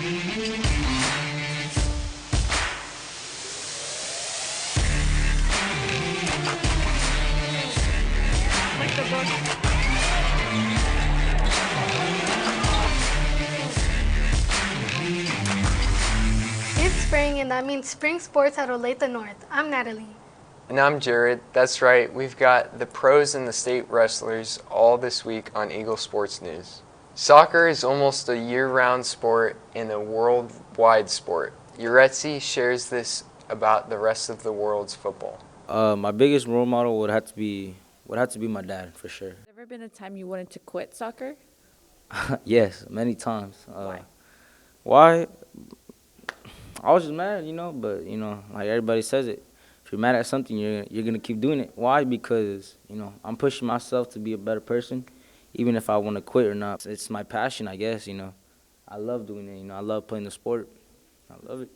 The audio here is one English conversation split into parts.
It's spring, and that means spring sports at Olathe North. I'm Natalie. And I'm Jared. That's right, we've got the pros and the state wrestlers all this week on Eagle Sports News. Soccer is almost a year-round sport and a worldwide sport. Uretzi shares this about the rest of the world's football. My biggest role model would have to be my dad, for sure. Has there ever been a time you wanted to quit soccer? Yes, many times. Why? I was just mad, but like everybody says it. If you're mad at something, you're gonna keep doing it. Why? Because I'm pushing myself to be a better person, even if I want to quit or not. It's my passion, I guess. I love doing it. I love playing the sport. I love it.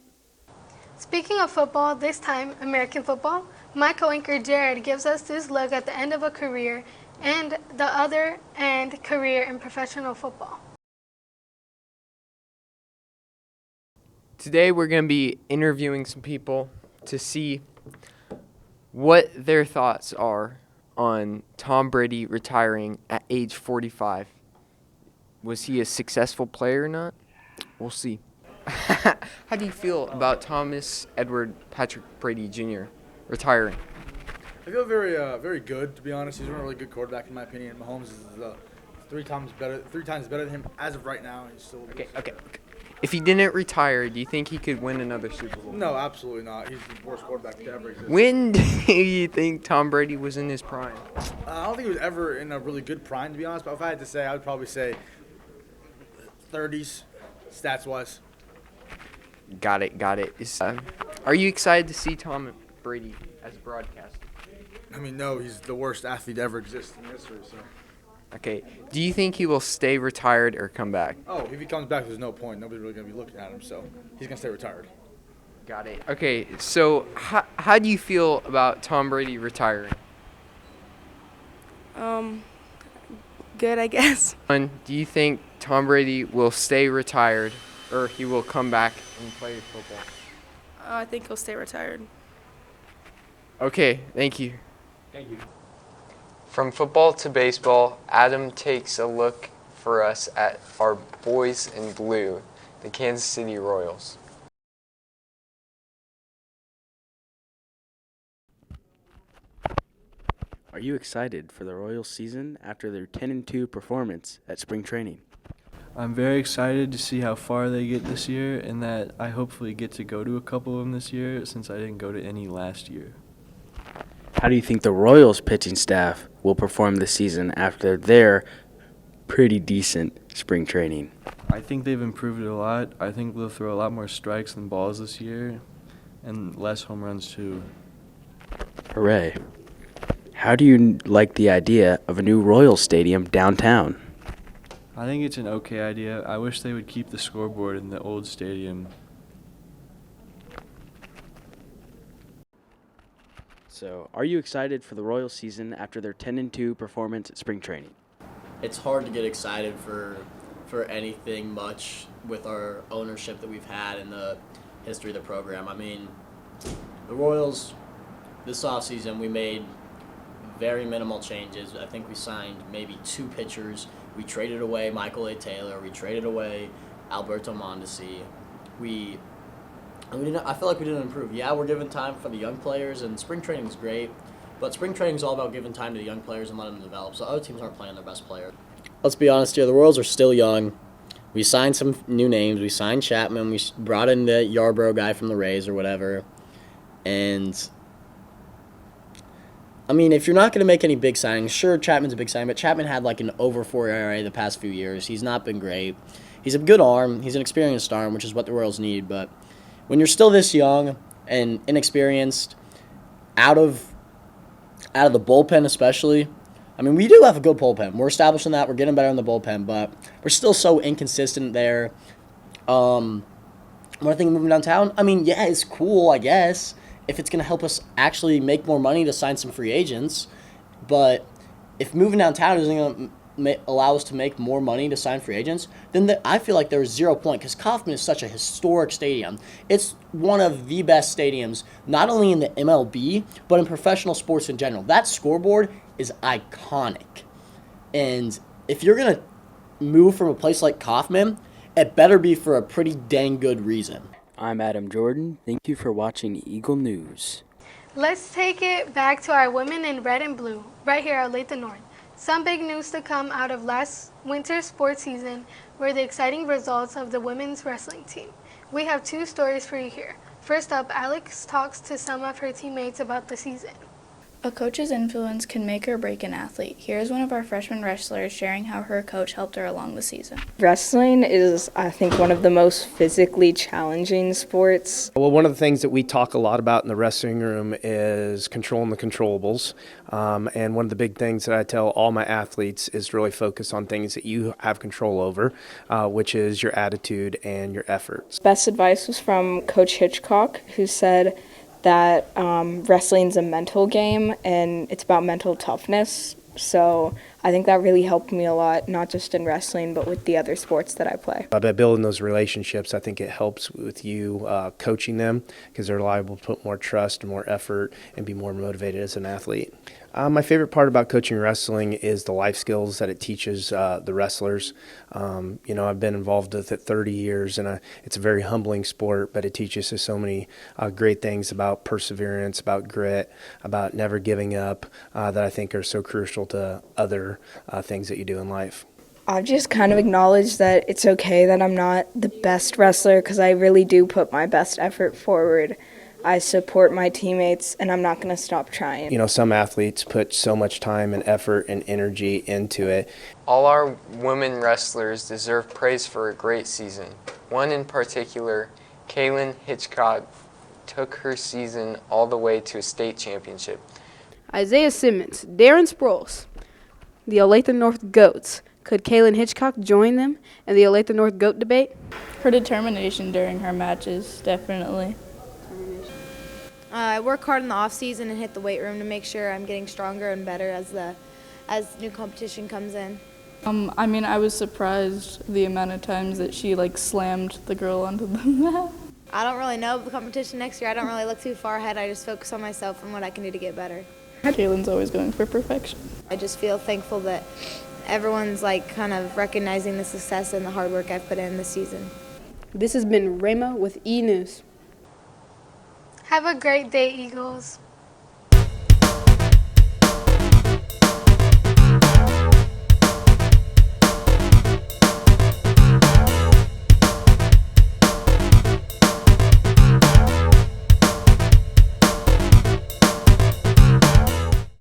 Speaking of football, this time American football, my co-anchor Jared gives us this look at the end of a career and the other end career in professional football. Today we're going to be interviewing some people to see what their thoughts are on Tom Brady retiring at age 45. Was he a successful player or not? We'll see. How do you feel about Thomas Edward Patrick Brady Jr. retiring? I feel very good, to be honest. He's a really good quarterback in my opinion. Mahomes is three times better than him as of right now. He's still Okay. If he didn't retire, do you think he could win another Super Bowl? No, absolutely not. He's the worst quarterback to ever exist. When do you think Tom Brady was in his prime? I don't think he was ever in a really good prime, to be honest. But if I had to say, I would probably say 30s, stats-wise. Got it. Are you excited to see Tom Brady as a broadcaster? I mean, no, he's the worst athlete to ever exist in history. So. Okay. Do you think he will stay retired or come back? Oh, if he comes back, there's no point. Nobody's really going to be looking at him, so he's going to stay retired. Got it. Okay, so how do you feel about Tom Brady retiring? Good, I guess. Do you think Tom Brady will stay retired or he will come back and play football? I think he'll stay retired. Okay, thank you. Thank you. From football to baseball, Adam takes a look for us at our boys in blue, the Kansas City Royals. Are you excited for the Royals season after their 10-2 performance at spring training? I'm very excited to see how far they get this year and that I hopefully get to go to a couple of them this year since I didn't go to any last year. How do you think the Royals pitching staff will perform this season after their pretty decent spring training? I think they've improved it a lot. I think they'll throw a lot more strikes than balls this year and less home runs too. Hooray. How do you like the idea of a new Royals stadium downtown? I think it's an okay idea. I wish they would keep the scoreboard in the old stadium. So, are you excited for the Royals season after their 10-2 performance at spring training? It's hard to get excited for anything much with our ownership that we've had in the history of the program. I mean, the Royals, this offseason, we made very minimal changes. I think we signed maybe 2 pitchers. We traded away Michael A. Taylor. We traded away Alberto Mondesi. I feel like we didn't improve. Yeah, we're giving time for the young players, and spring training is great, but spring training is all about giving time to the young players and letting them develop, so other teams aren't playing their best players. Let's be honest here, the Royals are still young. We signed some new names. We signed Chapman. We brought in the Yarbrough guy from the Rays or whatever, and I mean, if you're not going to make any big signings, sure, Chapman's a big signing, but Chapman had like an over 4 ERA the past few years. He's not been great. He's a good arm. He's an experienced arm, which is what the Royals need, but when you're still this young and inexperienced, out of the bullpen especially, I mean, we do have a good bullpen. We're establishing that. We're getting better in the bullpen, but we're still so inconsistent there. One thing moving downtown, I mean, yeah, it's cool, I guess, if it's going to help us actually make more money to sign some free agents, but if moving downtown isn't going to allow us to make more money to sign free agents, then I feel like there was 0 point because Kauffman is such a historic stadium. It's one of the best stadiums, not only in the MLB, but in professional sports in general. That scoreboard is iconic. And if you're going to move from a place like Kauffman, it better be for a pretty dang good reason. I'm Adam Jordan. Thank you for watching Eagle News. Let's take it back to our women in red and blue, right here at Olathe North. Some big news to come out of last winter's sports season were the exciting results of the women's wrestling team. We have 2 stories for you here. First up, Alex talks to some of her teammates about the season. A coach's influence can make or break an athlete. Here's one of our freshman wrestlers sharing how her coach helped her along the season. Wrestling is, I think, one of the most physically challenging sports. Well, one of the things that we talk a lot about in the wrestling room is controlling the controllables. And one of the big things that I tell all my athletes is really focus on things that you have control over, which is your attitude and your efforts. Best advice was from Coach Hitchcock, who said that wrestling's a mental game and it's about mental toughness. So I think that really helped me a lot, not just in wrestling, but with the other sports that I play. By building those relationships, I think it helps with you coaching them because they're liable to put more trust and more effort and be more motivated as an athlete. My favorite part about coaching wrestling is the life skills that it teaches the wrestlers. I've been involved with it 30 years, and it's a very humbling sport, but it teaches us so many great things about perseverance, about grit, about never giving up that I think are so crucial to other things that you do in life. I've just kind of acknowledged that it's okay that I'm not the best wrestler because I really do put my best effort forward. I support my teammates, and I'm not going to stop trying. Some athletes put so much time and effort and energy into it. All our women wrestlers deserve praise for a great season. One in particular, Kaylin Hitchcock, took her season all the way to a state championship. Isaiah Simmons, Darren Sproles, the Olathe North GOATs. Could Kaylin Hitchcock join them in the Olathe North GOAT debate? Her determination during her matches, definitely. I work hard in the off season and hit the weight room to make sure I'm getting stronger and better as new competition comes in. I was surprised the amount of times that she slammed the girl onto the mat. I don't really know the competition next year. I don't really look too far ahead. I just focus on myself and what I can do to get better. Kaylin's always going for perfection. I just feel thankful that everyone's kind of recognizing the success and the hard work I've put in this season. This has been Rama with E! News. Have a great day, Eagles.